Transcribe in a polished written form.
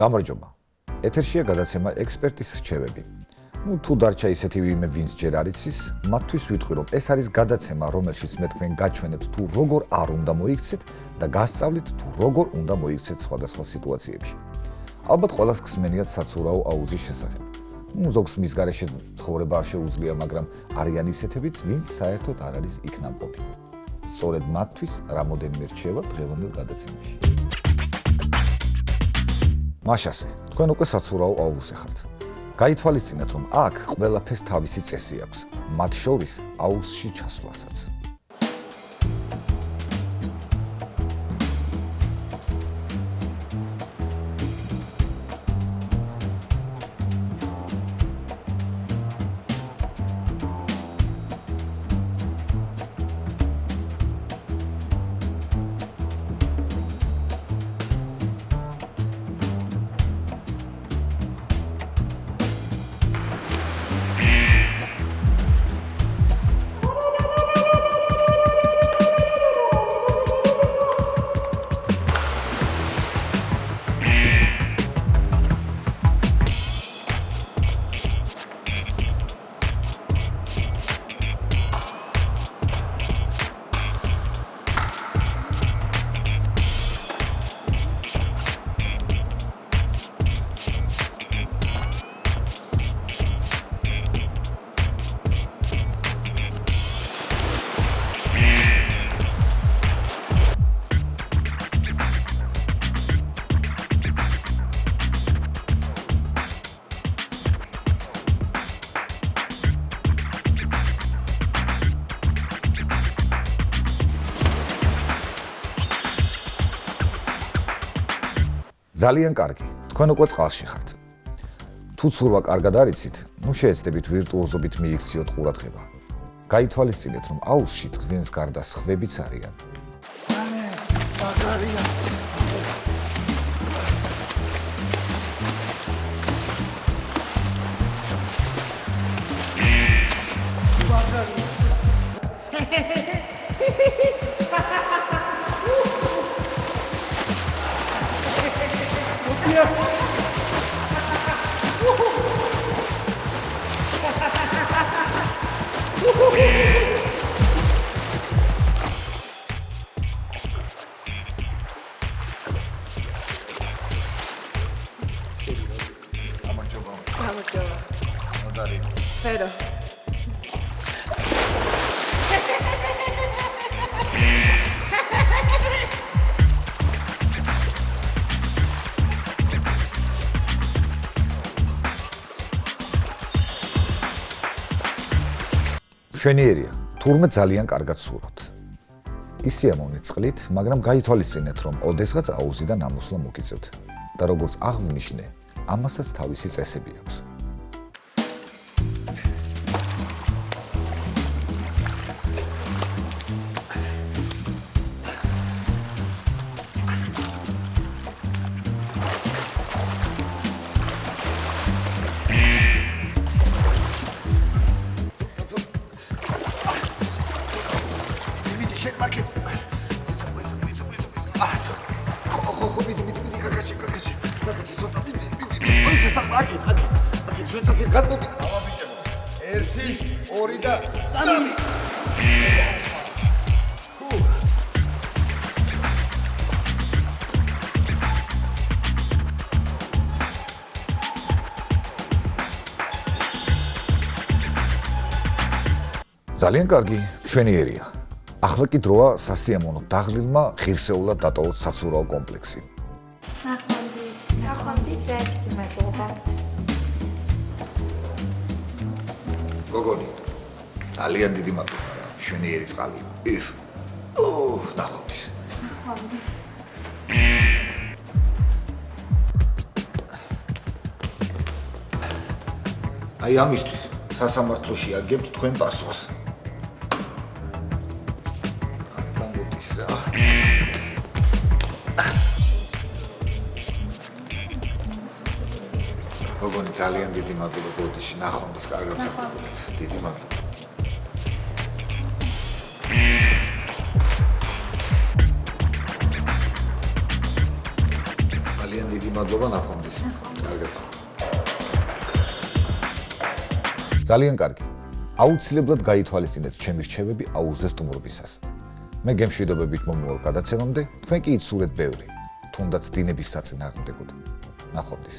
გამარჯობა. ეთერშია გადაცემა ექსპერტის რჩევები. თუ დარჩა ისეთი ვინმე, ვინც ჯერ არ იცის, მათთვის ვიტყვი, რომ ეს არის გადაცემა, რომელშიც მე თქვენ გაჩვენებთ თუ როგორ არ უნდა მოიქცეთ და გასწავლით თუ როგორ უნდა მოიქცეთ სხვადასხვა სიტუაციებში. ალბათ ყველას გსმენიათ საცურაო აუზის შესახებ. ზოგს მის გარეშე ცხოვრება არ შეუძლია, მაგრამ არიან ისეთებიც, ვინც საერთოდ არ არის იქ ნამყოფი. სწორედ მათთვის რამოდენიმე რჩევა დღევანდელ გადაცემაში. მაშასე, თქვენ უკვე საცურაო აუზზე ხართ. გაითვალისწინეთ, რომ აქ ყველაფერს თავისი წესი აქვს, მათ შორის აუზში ჩასვლასაც. ძალიან კარგი, თქვენ უკვე წყალში ხართ. თუ ცურვა კარგად არ იცით, შეეცდებით ვირტუოზობით მიიქციოთ ყურადღება. გაითვალისწინეთ, რომ აუზში თქვენს გარდა სხვებიც არიან. Pero. მშვენიერია, თურმე ძალიან კარგად ცურავთ. ისე ამოვნეთ წყლით, მაგრამ გაითვალისწინეთ, რომ ოდესღაც აუზიდან ამოსვლა მოგიწევთ და როგორც აღვნიშნე, ამასაც თავისი წესები აქვს. ძალიან კარგი, მშვენიერია. ახლა კი დროა სასიამოვნო დაღლილმა ღირსეულად დატოვოთ საცურაო კომპლექსი. ნახონდის ერთი მეგობა. გოგონი, ძალიან დიდი მადლობა რა, მშვენიერი წყალი. ნახონდის. აი ამისთვის სასამართლოში აგებთ თქვენ პასუხს. გოგონი, ძალიან დიდი მადლობა ბოდიში, ნახონდეს კარგად საქმეებით. დიდი მადლობა. ძალიან დიდი დიდი მადლობა ნახვამდის. კარგად. ძალიან კარგი. აუცილებლად გაითვალისწინეთ ჩემი რჩევები აუზზე სტუმრობისას. მე გემშვიდობებით მომავალ გადაცემამდე, თქვენ კი იცურეთ ბევრი, თუნდაც დინების საწინააღმდეგოდ. ნახვამდის.